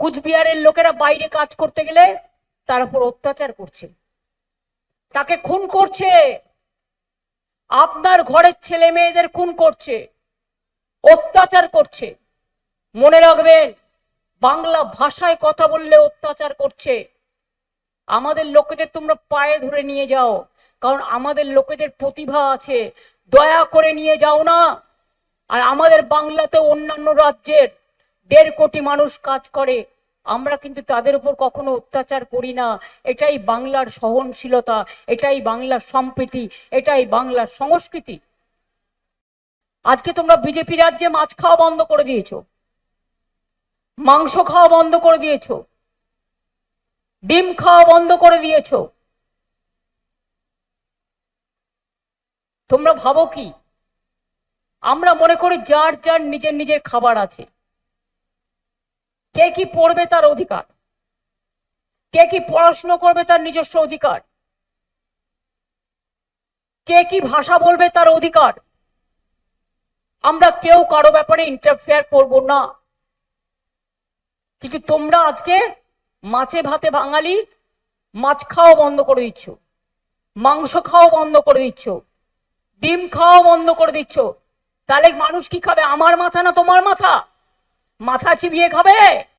কুচবিহারের লোকেরা বাইরে কাজ করতে গেলে তার উপর অত্যাচার করছে, তাকে খুন করছে, আপনার ঘরের ছেলে মেয়েদের খুন করছে, অত্যাচার করছে। মনে রাখবেন, বাংলা ভাষায় কথা বললে অত্যাচার করছে। আমাদের লোকেদের তোমরা পায়ে ধরে নিয়ে যাও, কারণ আমাদের লোকেদের প্রতিভা আছে, দয়া করে নিয়ে যাও না। আর আমাদের বাংলাতে অন্যান্য রাজ্যের 1.5 কোটি মানুষ কাজ করে, আমরা কিন্তু তাদের উপর কখনো অত্যাচার করি না। এটাই বাংলার সহনশীলতা, এটাই বাংলার সম্প্রীতি, এটাই বাংলার সংস্কৃতি। আজকে তোমরা বিজেপি রাজ্যে মাছ খাওয়া বন্ধ করে দিয়েছো, মাংস খাওয়া বন্ধ করে দিয়েছো, ডিম খাওয়া বন্ধ করে দিয়েছো। তোমরা ভাবো কি? আমরা মনে করি যার যার নিজের নিজের খাবার আছে, কে কি পড়বে তার অধিকার, কে কি পড়াশোনা করবে তার নিজস্ব অধিকার, কে কি ভাষা বলবে তার অধিকার। আমরা কেউ কারো ব্যাপারে ইন্টারফেয়ার করব না। কিন্তু তোমরা আজকে মাছে ভাতে বাঙালি, মাছ খাওয়া বন্ধ করে দিচ্ছ, মাংস খাওয়া বন্ধ করে দিচ্ছ, ডিম খাওয়া বন্ধ করে দিচ্ছ। তাহলে মানুষ কি খাবে? আমার মাথা না তোমার মাথা? মাথা চিবিয়ে খাবে?